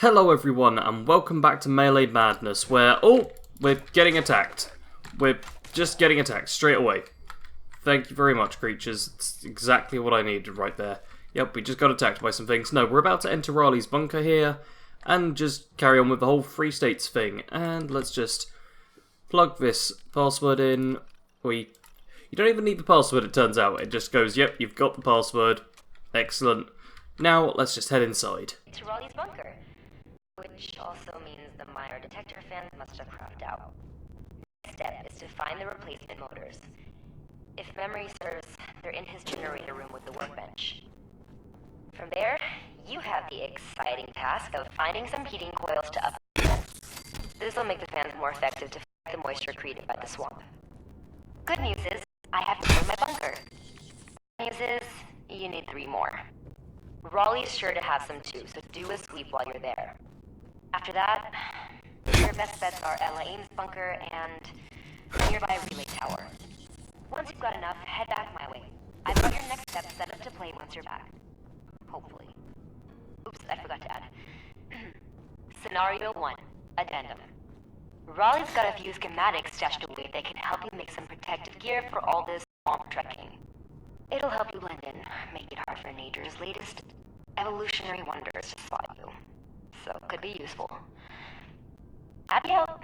Hello everyone and welcome back to Melee Madness where, we're getting attacked. We're just getting attacked straight away. Thank you very much, creatures. It's exactly what I needed right there. Yep, we just got attacked by some things. No, we're about to enter Raleigh's bunker here and just carry on with the whole Free States thing. And let's just plug this password in. You don't even need the password, it turns out. It just goes, yep, you've got the password. Excellent. Now, let's just head inside. To Raleigh's bunker. Which also means the Mire detector fans must have crapped out. Next step is to find the replacement motors. If memory serves, they're in his generator room with the workbench. From there, you have the exciting task of finding some heating coils to up. This will make the fans more effective to fight the moisture created by the swamp. Good news is, I have two in my bunker. Bad news is, you need 3 more. Raleigh's sure to have some too, so do a sweep while you're there. After that, your best bets are Ella Ames' bunker and a nearby relay tower. Once you've got enough, head back my way. I've got your next step set up to play once you're back. Hopefully. Oops, I forgot to add. Scenario 1, Addendum. Raleigh's got a few schematics stashed away that can help you make some protective gear for all this swamp trekking. It'll help you blend in, make it hard for nature's latest evolutionary wonders to spot you. So, could be useful. Abbie out!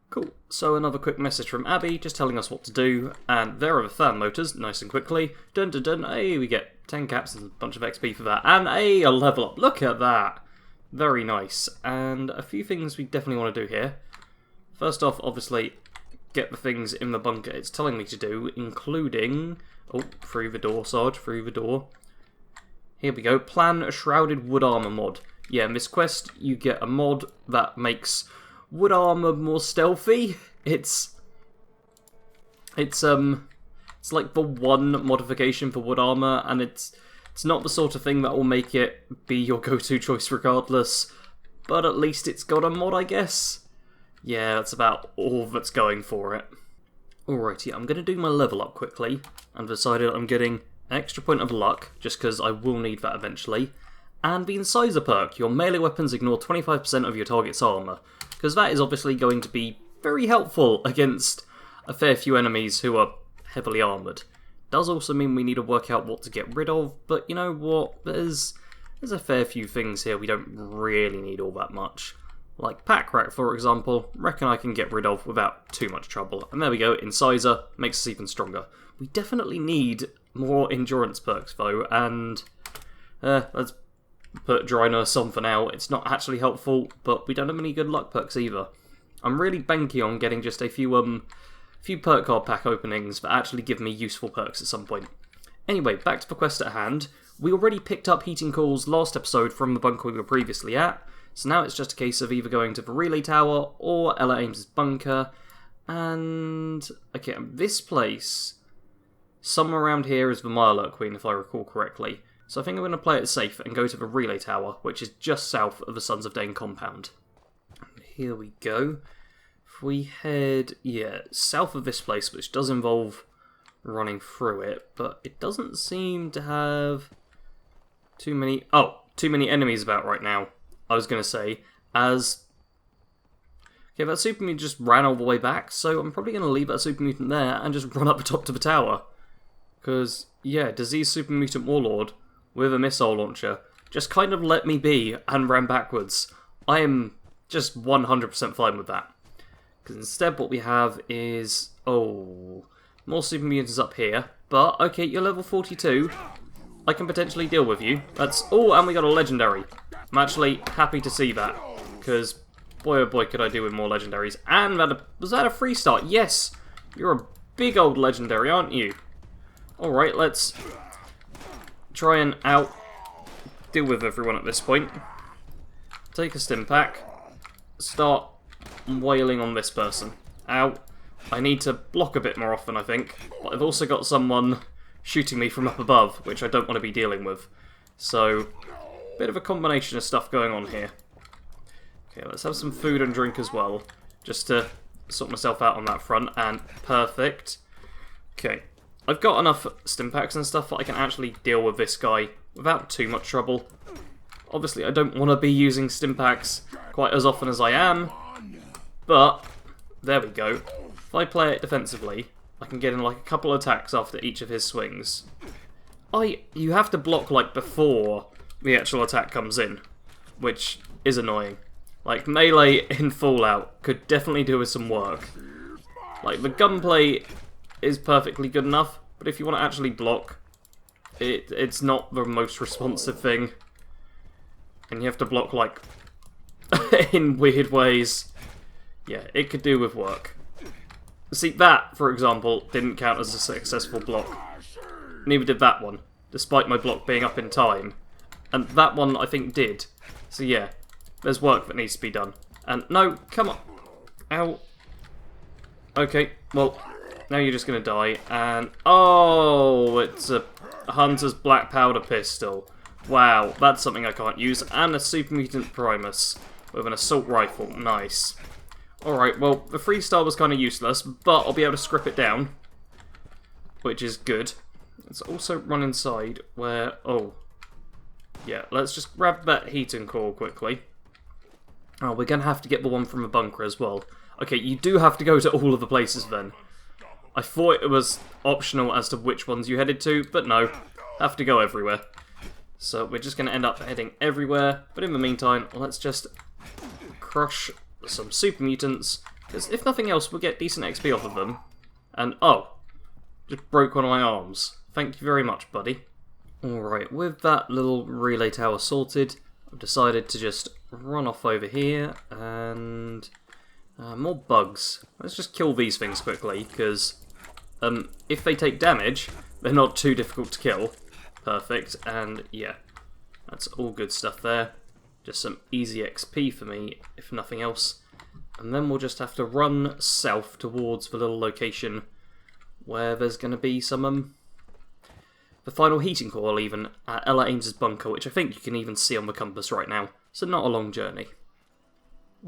Cool. So another quick message from Abbie, just telling us what to do, and there are the fan motors, nice and quickly. Dun dun dun, hey, we get 10 caps and a bunch of XP for that, and hey, a level up, look at that! Very nice, and a few things we definitely want to do here. First off, obviously, get the things in the bunker it's telling me to do, including... Oh, through the door, Sarge, through the door. Here we go, plan a shrouded wood armor mod. Yeah, in this quest, you get a mod that makes wood armor more stealthy. It's like the one modification for wood armor, and it's not the sort of thing that will make it be your go-to choice regardless, but at least it's got a mod, I guess. Yeah, that's about all that's going for it. Alrighty, I'm going to do my level up quickly, and decided I'm getting an extra point of luck, just because I will need that eventually, and the Incisor perk. Your melee weapons ignore 25% of your target's armour, because that is obviously going to be very helpful against a fair few enemies who are heavily armoured. Does also mean we need to work out what to get rid of, but you know what, there's a fair few things here we don't really need all that much. Like Pack Rat, for example, reckon I can get rid of without too much trouble. And there we go, Incisor makes us even stronger. We definitely need more endurance perks though, and let's put Dry Nurse on for now. It's not actually helpful, but we don't have any good luck perks either. I'm really banking on getting just a few perk card pack openings that actually give me useful perks at some point. Anyway, back to the quest at hand. We already picked up heating coils last episode from the bunker we were previously at, so now it's just a case of either going to the relay tower or Ella Ames' bunker. And okay, this place, somewhere around here is the Mirelurk Queen, if I recall correctly. So I think I'm going to play it safe and go to the relay tower, which is just south of the Sons of Dane compound. Here we go. If we head, south of this place, which does involve running through it, but it doesn't seem to have too many enemies about right now, I was going to say, as... Okay, that super mutant just ran all the way back, so I'm probably going to leave that super mutant there and just run up the top to the tower. Because, yeah, Disease Super Mutant Warlord with a missile launcher just kind of let me be and ran backwards. I am just 100% fine with that. Because instead what we have is... Oh, more super mutants up here. But, okay, you're level 42. I can potentially deal with you. That's... Oh, and we got a legendary. I'm actually happy to see that. Because, boy oh boy, could I do with more legendaries. And was that a free start? Yes! You're a big old legendary, aren't you? Alright, let's try and deal with everyone at this point. Take a stim pack. Start wailing on this person. Ow. I need to block a bit more often, I think. But I've also got someone shooting me from up above, which I don't want to be dealing with. So, bit of a combination of stuff going on here. Okay, let's have some food and drink as well, just to sort myself out on that front, and perfect. Okay, I've got enough stim packs and stuff that I can actually deal with this guy without too much trouble. Obviously, I don't want to be using Stimpaks quite as often as I am, but there we go. If I play it defensively, I can get in like a couple attacks after each of his swings. You have to block like before the actual attack comes in, which is annoying. Like, melee in Fallout could definitely do with some work. Like, the gunplay is perfectly good enough, but if you want to actually block, it's not the most responsive thing. And you have to block, like, in weird ways. Yeah, it could do with work. See, that, for example, didn't count as a successful block. Neither did that one, despite my block being up in time. And that one, I think, did. So yeah, there's work that needs to be done. And no, come on. Ow. Okay, well, now you're just going to die. And, oh, it's a Hunter's Black Powder Pistol. Wow, that's something I can't use. And a Super Mutant Primus with an Assault Rifle. Nice. Alright, well, the 3-star was kind of useless, but I'll be able to script it down, which is good. Let's also run inside where... Oh. Yeah, let's just grab that heating core quickly. Oh, we're going to have to get the one from the bunker as well. Okay, you do have to go to all of the places then. I thought it was optional as to which ones you headed to, but no. Have to go everywhere. So we're just going to end up heading everywhere, but in the meantime, let's just crush some super mutants, because if nothing else, we'll get decent XP off of them. And, oh, just broke one of my arms. Thank you very much, buddy. Alright, with that little relay tower sorted, I've decided to just run off over here, and more bugs. Let's just kill these things quickly, because if they take damage, they're not too difficult to kill. Perfect, and yeah, that's all good stuff there. Just some easy XP for me, if nothing else. And then we'll just have to run south towards the little location where there's going to be some, the final heating coil even, at Ella Ames's bunker, which I think you can even see on the compass right now. So not a long journey.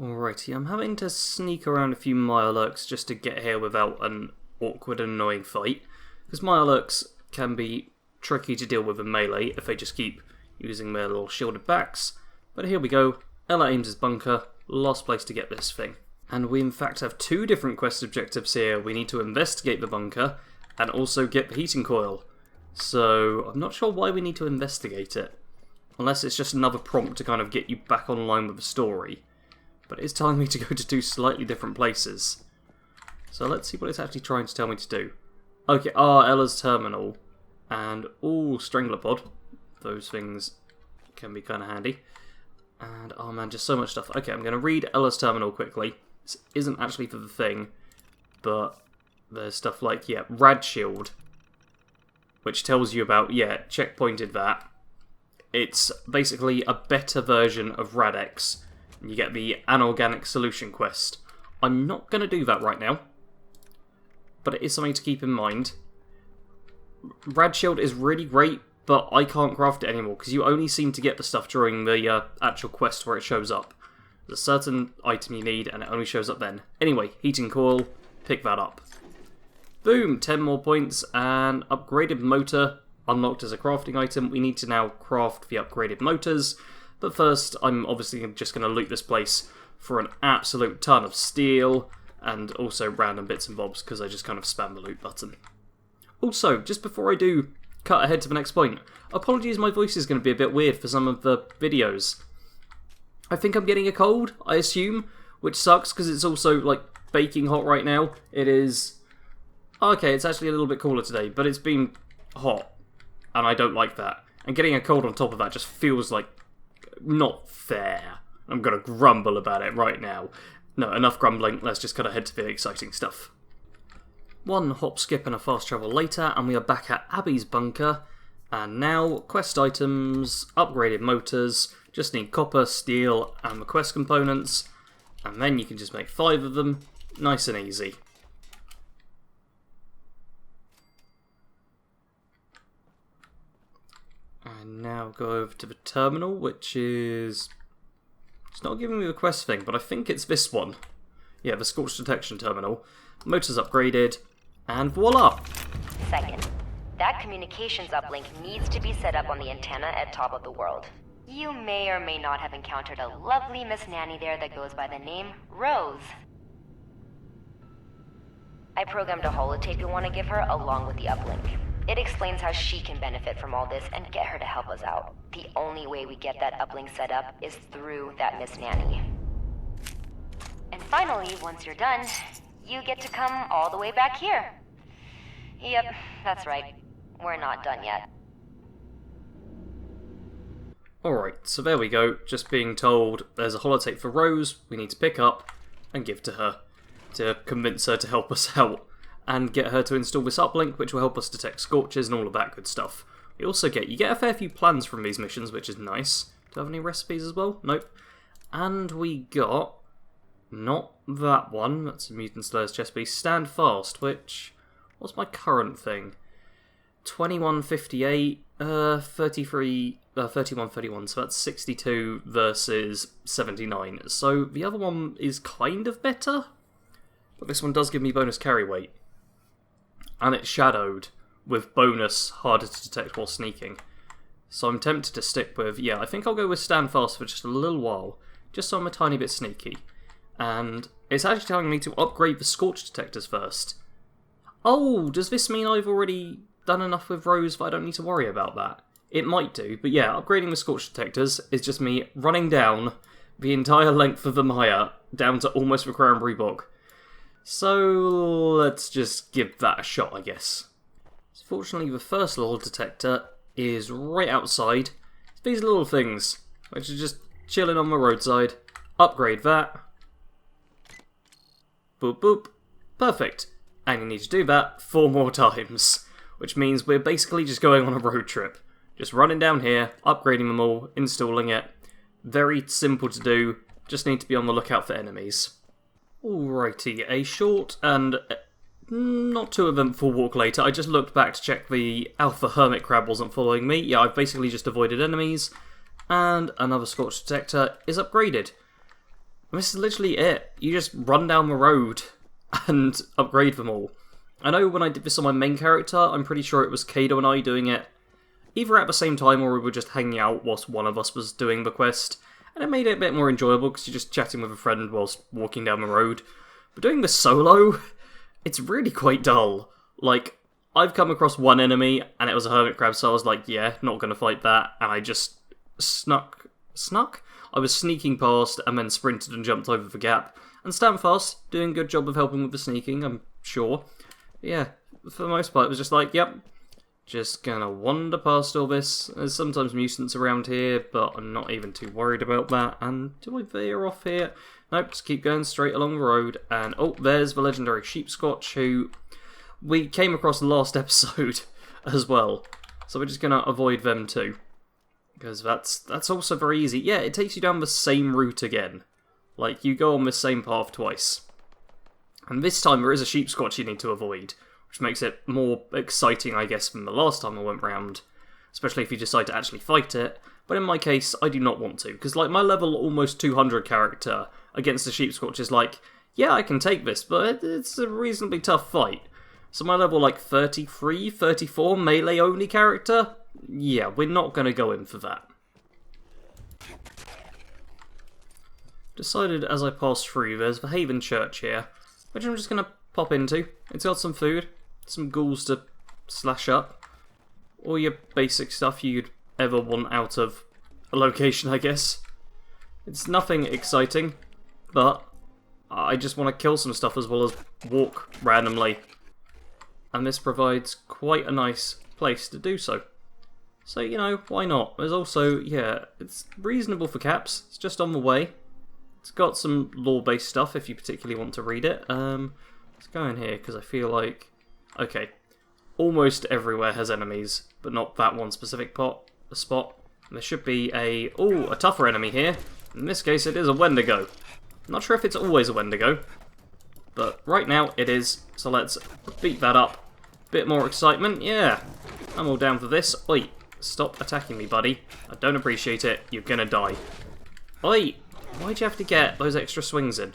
Alrighty, I'm having to sneak around a few Mirelurks just to get here without an awkward and annoying fight. Because Mirelurks can be tricky to deal with in melee if they just keep using their little shielded backs. But here we go, Ella Ames's bunker, last place to get this thing. And we in fact have two different quest objectives here. We need to investigate the bunker and also get the heating coil. So I'm not sure why we need to investigate it. Unless it's just another prompt to kind of get you back online with the story. But it's telling me to go to two slightly different places. So let's see what it's actually trying to tell me to do. Okay, Ella's terminal. And, Strangler Pod. Those things can be kind of handy. And, oh man, just so much stuff. Okay, I'm going to read Ella's terminal quickly. This isn't actually for the thing, but there's stuff like, yeah, Rad Shield, which tells you about, yeah, checkpointed that. It's basically a better version of Radex. And you get the Anorganic Solution quest. I'm not going to do that right now, but it is something to keep in mind. Rad Shield is really great, but I can't craft it anymore, because you only seem to get the stuff during the actual quest where it shows up. There's a certain item you need, and it only shows up then. Anyway, heating coil, pick that up. Boom, 10 more points, and upgraded motor unlocked as a crafting item. We need to now craft the upgraded motors, but first I'm obviously just going to loot this place for an absolute ton of steel, and also random bits and bobs, because I just kind of spam the loot button. Also, just before I do cut ahead to the next point, apologies, my voice is going to be a bit weird for some of the videos. I think I'm getting a cold, I assume, which sucks because it's also like baking hot right now. It is... Okay, it's actually a little bit cooler today, but it's been hot, and I don't like that. And getting a cold on top of that just feels like not fair. I'm going to grumble about it right now. No, enough grumbling, let's just cut ahead to the exciting stuff. One hop, skip, and a fast travel later, and we are back at Abbie's bunker. And now, quest items, upgraded motors, just need copper, steel, and the quest components. And then you can just make 5 of them, nice and easy. And now go over to the terminal, which is... It's not giving me the quest thing, but I think it's this one. Yeah, the Scorch Detection Terminal. Motors upgraded. And voila! Second, that communications uplink needs to be set up on the antenna at top of the world. You may or may not have encountered a lovely Miss Nanny there that goes by the name Rose. I programmed a holotape you want to give her along with the uplink. It explains how she can benefit from all this and get her to help us out. The only way we get that uplink set up is through that Miss Nanny. And finally, once you're done, you get to come all the way back here. Yep, that's right. We're not done yet. Alright, so there we go. Just being told there's a holotape for Rose we need to pick up and give to her to convince her to help us out and get her to install this uplink, which will help us detect scorches and all of that good stuff. You get a fair few plans from these missions, which is nice. Do I have any recipes as well? Nope. And we got not that one. That's a Mutant Slayer's chest piece. Stand Fast, which what's my current thing? 2158, 3131, so that's 62 versus 79. So the other one is kind of better, but this one does give me bonus carry weight. And it's shadowed with bonus harder to detect while sneaking. So I'm tempted to stick with, yeah, I think I'll go with Stand Fast for just a little while, just so I'm a tiny bit sneaky. And it's actually telling me to upgrade the Scorch detectors first. Oh, does this mean I've already done enough with Rose that I don't need to worry about that? It might do, but yeah, upgrading the Scorch detectors is just me running down the entire length of the Mire down to almost the Cranberry Bog. So let's just give that a shot, I guess. Fortunately, the first little detector is right outside. It's these little things, which are just chilling on the roadside. Upgrade that. Boop boop. Perfect. And you need to do that 4 more times, which means we're basically just going on a road trip. Just running down here, upgrading them all, installing it. Very simple to do, just need to be on the lookout for enemies. Alrighty, a short and not too eventful walk later. I just looked back to check the Alpha Hermit Crab wasn't following me. Yeah, I've basically just avoided enemies, and another Scorch detector is upgraded. And this is literally it. You just run down the road and upgrade them all. I know when I did this on my main character, I'm pretty sure it was Kado and I doing it either at the same time or we were just hanging out whilst one of us was doing the quest, and it made it a bit more enjoyable because you're just chatting with a friend whilst walking down the road. But doing this solo, it's really quite dull. Like, I've come across one enemy and it was a hermit crab, so I was like, yeah, not gonna fight that, and I just snuck? I was sneaking past and then sprinted and jumped over the gap. And Stand Fast, doing a good job of helping with the sneaking, I'm sure. But yeah, for the most part, it was just like, yep, just gonna wander past all this. There's sometimes mutants around here, but I'm not even too worried about that. And do I veer off here? Nope, just keep going straight along the road. And oh, there's the legendary Sheepscotch, who we came across last episode as well. So we're just gonna avoid them too, because that's also very easy. Yeah, it takes you down the same route again. Like, you go on the same path twice. And this time there is a Sheepscotch you need to avoid, which makes it more exciting, I guess, than the last time I went round. Especially if you decide to actually fight it. But in my case, I do not want to, because like my level almost 200 character against the Sheepscotch is like, yeah, I can take this, but it's a reasonably tough fight. So my level like 33, 34 melee only character, yeah, we're not going to go in for that. Decided as I pass through, there's the Haven Church here, which I'm just going to pop into. It's got some food, some ghouls to slash up, all your basic stuff you'd ever want out of a location, I guess. It's nothing exciting, but I just want to kill some stuff as well as walk randomly. And this provides quite a nice place to do so. So, you know, why not? There's also, yeah, it's reasonable for caps. It's just on the way. It's got some lore-based stuff if you particularly want to read it. Let's go in here because I feel like... Okay, almost everywhere has enemies, but not that one specific spot. And there should be a tougher enemy here. In this case, it is a Wendigo. I'm not sure if it's always a Wendigo, but right now it is. So let's beat that up. Bit more excitement, yeah. I'm all down for this. Oi, stop attacking me, buddy. I don't appreciate it. You're gonna die. Oi! Why'd you have to get those extra swings in?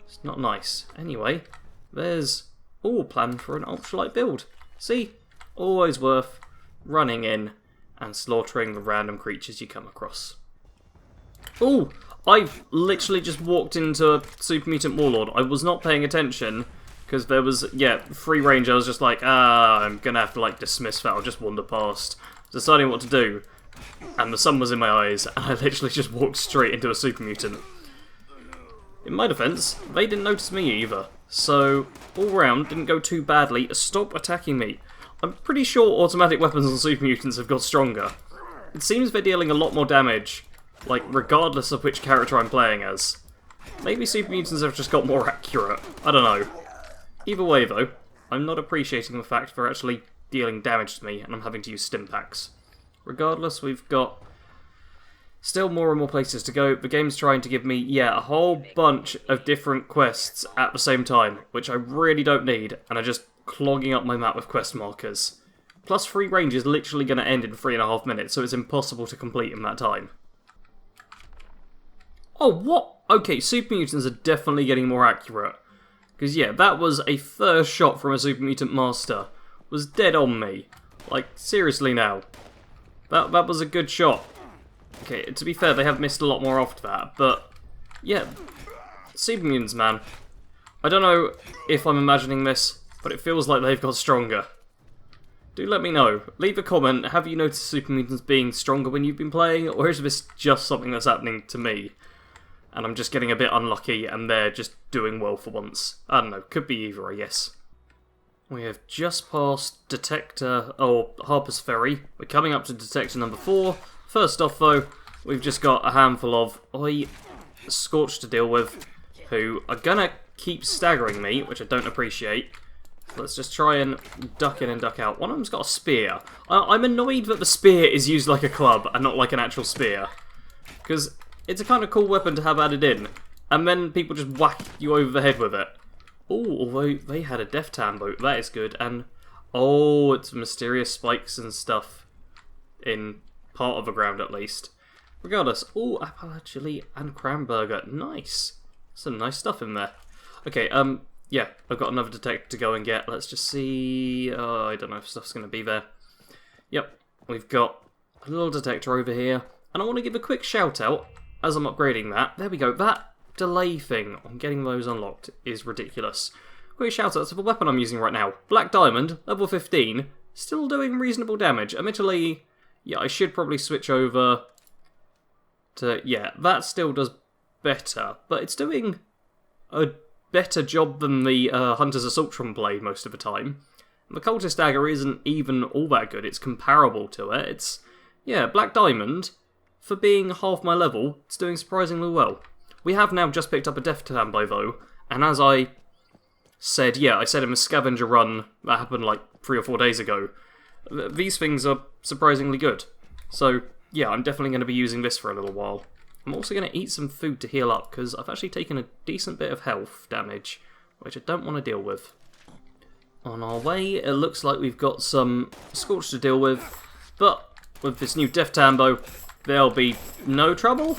It's not nice. Anyway, there's all plan for an ultralight build. See? Always worth running in and slaughtering the random creatures you come across. Ooh, I've literally just walked into a Super Mutant Warlord. I was not paying attention, because there was, free range. I was just like, I'm gonna have to, like, dismiss that. I'll just wander past. Deciding what to do, and the sun was in my eyes, and I literally just walked straight into a Super Mutant. In my defense, they didn't notice me either, so all round didn't go too badly. Stop attacking me. I'm pretty sure automatic weapons on Super Mutants have got stronger. It seems they're dealing a lot more damage, like, regardless of which character I'm playing as. Maybe Super Mutants have just got more accurate. I don't know. Either way, though, I'm not appreciating the fact they're actually dealing damage to me, and I'm having to use stim packs. Regardless, we've got still more and more places to go. The game's trying to give me, a whole bunch of different quests at the same time, which I really don't need, and are just clogging up my map with quest markers. Plus, free range is literally going to end in 3.5 minutes, so it's impossible to complete in that time. Oh, what? Okay, Super Mutants are definitely getting more accurate. Because, that was a first shot from a Super Mutant Master. Was dead on me. Like, seriously now. That was a good shot. Okay, to be fair, they have missed a lot more after that, but Super Mutants, man. I don't know if I'm imagining this, but it feels like they've got stronger. Do let me know. Leave a comment. Have you noticed Super Mutants being stronger when you've been playing, or is this just something that's happening to me? And I'm just getting a bit unlucky, and they're just doing well for once. I don't know. Could be either, I guess. We have just passed Harper's Ferry. We're coming up to Detector number 4. First off, though, we've just got a handful of Scorch to deal with, who are gonna keep staggering me, which I don't appreciate. Let's just try and duck in and duck out. One of them's got a spear. I'm annoyed that the spear is used like a club and not like an actual spear. Because it's a kind of cool weapon to have added in, and then people just whack you over the head with it. Oh, although they had a death tam boat, that is good, and it's mysterious spikes and stuff in part of the ground at least. Regardless, apple chili and cranberger, nice. Some nice stuff in there. Okay, I've got another detector to go and get. Let's just see. I don't know if stuff's going to be there. Yep, we've got a little detector over here, and I want to give a quick shout out as I'm upgrading that. There we go. That delay thing on getting those unlocked is ridiculous. Quick shout out to the weapon I'm using right now. Black Diamond, level 15, still doing reasonable damage. Admittedly, I should probably switch over to, that still does better, but it's doing a better job than the Hunter's Assaultron blade most of the time. The Cultist Dagger isn't even all that good, it's comparable to it. It's, Black Diamond, for being half my level, it's doing surprisingly well. We have now just picked up a Death Tambo though, and as I said, I said in a scavenger run that happened like 3 or 4 days ago, these things are surprisingly good. So, I'm definitely going to be using this for a little while. I'm also going to eat some food to heal up, because I've actually taken a decent bit of health damage, which I don't want to deal with. On our way, it looks like we've got some Scorch to deal with, but with this new Death Tambo, there'll be no trouble.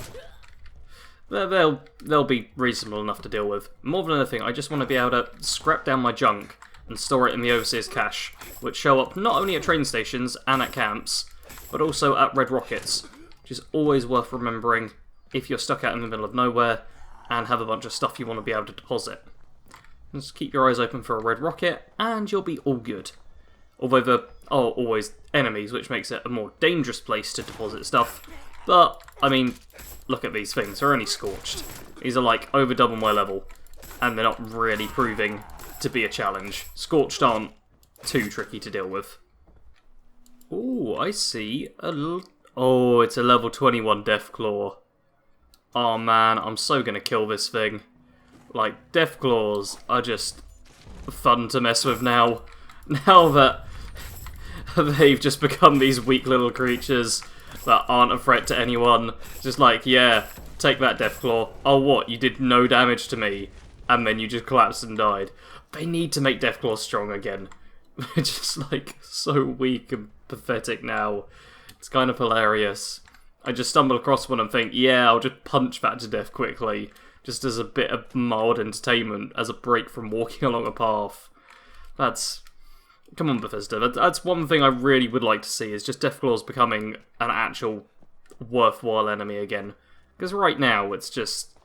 They'll be reasonable enough to deal with. More than anything, I just want to be able to scrap down my junk and store it in the Overseer's cache, which show up not only at train stations and at camps, but also at red rockets, which is always worth remembering if you're stuck out in the middle of nowhere and have a bunch of stuff you want to be able to deposit. Just keep your eyes open for a red rocket, and you'll be all good. Although there are always enemies, which makes it a more dangerous place to deposit stuff. But, I mean, look at these things. They're only Scorched. These are like over double my level, and they're not really proving to be a challenge. Scorched aren't too tricky to deal with. Ooh, I see a little... Oh, it's a level 21 Deathclaw. Oh man, I'm so gonna kill this thing. Like, Deathclaws are just fun to mess with now. Now that they've just become these weak little creatures that aren't a threat to anyone. Just like, take that Deathclaw. Oh what, you did no damage to me, and then you just collapsed and died. They need to make Deathclaws strong again. They're just like, so weak and pathetic now. It's kind of hilarious. I just stumble across one and think, I'll just punch that to death quickly, just as a bit of mild entertainment, as a break from walking along a path. That's come on, Bethesda. That's one thing I really would like to see, is just Deathclaws becoming an actual worthwhile enemy again. Because right now, it's just...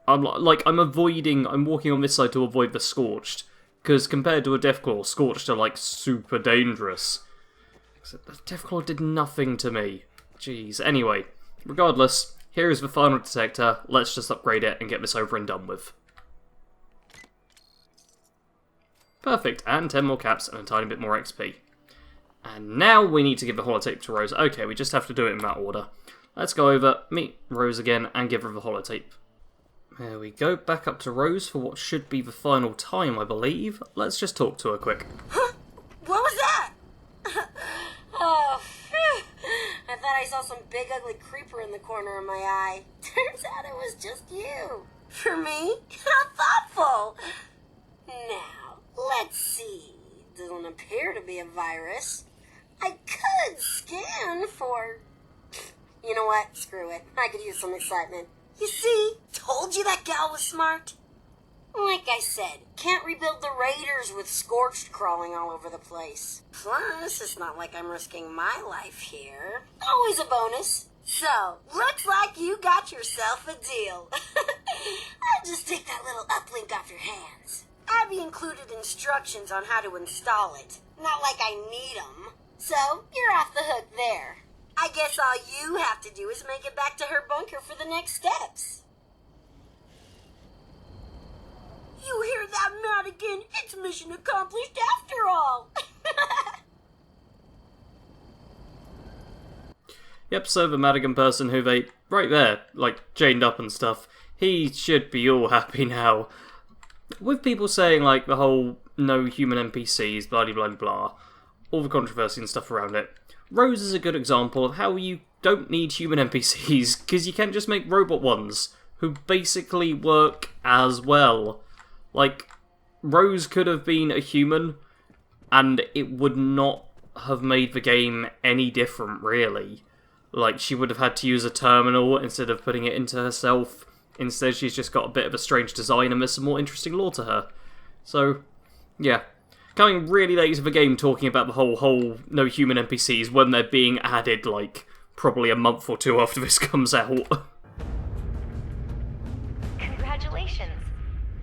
I'm walking on this side to avoid the Scorched. Because compared to a Deathclaw, Scorched are, like, super dangerous. Except the Deathclaw did nothing to me. Jeez. Anyway, regardless, here is the final detector. Let's just upgrade it and get this over and done with. Perfect, and 10 more caps and a tiny bit more XP. And now we need to give the holotape to Rose. Okay, we just have to do it in that order. Let's go over, meet Rose again, and give her the holotape. There we go, back up to Rose for what should be the final time, I believe. Let's just talk to her quick. Huh? What was that? Oh, phew. I thought I saw some big ugly creeper in the corner of my eye. Turns out it was just you. For me? How thoughtful. Now, let's see. Doesn't appear to be a virus. I could scan for... You know what? Screw it. I could use some excitement. You see? Told you that gal was smart. Like I said, can't rebuild the raiders with Scorched crawling all over the place. Plus, it's not like I'm risking my life here. Always a bonus. So, looks like you got yourself a deal. I'll just take that little uplink off your hands. Abbie included instructions on how to install it. Not like I need them. So, you're off the hook there. I guess all you have to do is make it back to her bunker for the next steps. You hear that, Madigan? It's mission accomplished after all. Yep, so the Madigan person who they, right there, like, chained up and stuff, he should be all happy now. With people saying, like, the whole no human NPCs, blah blah blah, all the controversy and stuff around it, Rose is a good example of how you don't need human NPCs, because you can just make robot ones, who basically work as well. Like, Rose could have been a human, and it would not have made the game any different, really. Like, she would have had to use a terminal instead of putting it into herself. Instead, she's just got a bit of a strange design and there's some more interesting lore to her. So, yeah. Coming really late to the game talking about the whole no human NPCs when they're being added, like, probably a month or two after this comes out. Congratulations!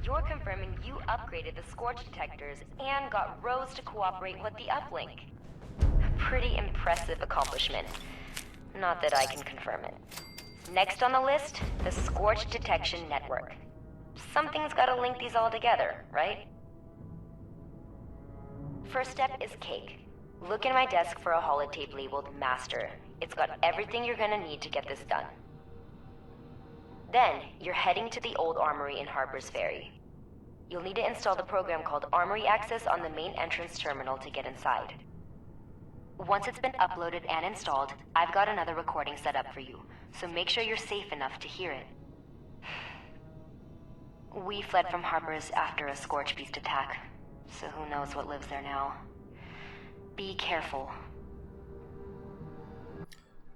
You're confirming you upgraded the Scorch detectors and got Rose to cooperate with the uplink. A pretty impressive accomplishment. Not that I can confirm it. Next on the list, the Scorch Detection Network. Something's gotta link these all together, right? First step is cake. Look in my desk for a holotape labeled Master. It's got everything you're gonna need to get this done. Then, you're heading to the old armory in Harper's Ferry. You'll need to install the program called Armory Access on the main entrance terminal to get inside. Once it's been uploaded and installed, I've got another recording set up for you, so make sure you're safe enough to hear it. We fled from Harper's after a Scorchbeast attack, so who knows what lives there now. Be careful.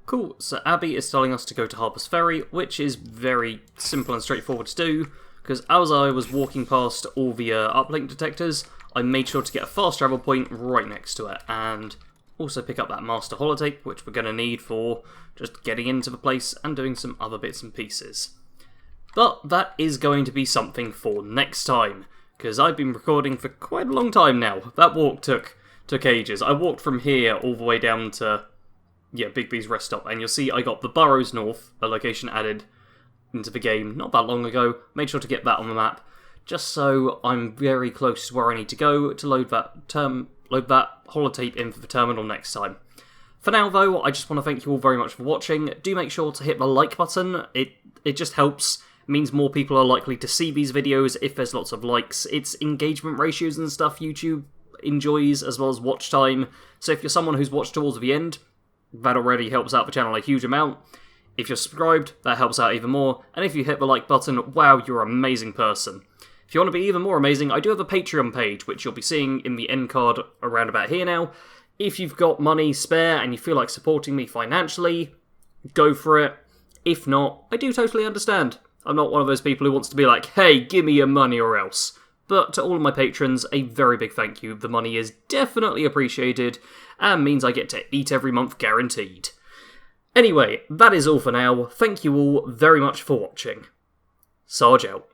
Cool, so Abbie is telling us to go to Harper's Ferry, which is very simple and straightforward to do, because as I was walking past all the uplink detectors, I made sure to get a fast travel point right next to it, and also pick up that master holotape, which we're going to need for just getting into the place and doing some other bits and pieces. But that is going to be something for next time, because I've been recording for quite a long time now. That walk took ages. I walked from here all the way down to, yeah, Big B's rest stop, and you'll see I got the Burrows North, a location added into the game not that long ago. Made sure to get that on the map, just so I'm very close to where I need to go to load that holotape in for the terminal next time. For now, though, I just want to thank you all very much for watching. Do make sure to hit the like button. It just helps. It means more people are likely to see these videos if there's lots of likes. It's engagement ratios and stuff YouTube enjoys, as well as watch time. So if you're someone who's watched towards the end, that already helps out the channel a huge amount. If you're subscribed, that helps out even more. And if you hit the like button, wow, you're an amazing person. If you want to be even more amazing, I do have a Patreon page, which you'll be seeing in the end card around about here now. If you've got money spare and you feel like supporting me financially, go for it. If not, I do totally understand. I'm not one of those people who wants to be like, hey, give me your money or else. But to all of my patrons, a very big thank you. The money is definitely appreciated, and means I get to eat every month guaranteed. Anyway, that is all for now. Thank you all very much for watching. Sarge out.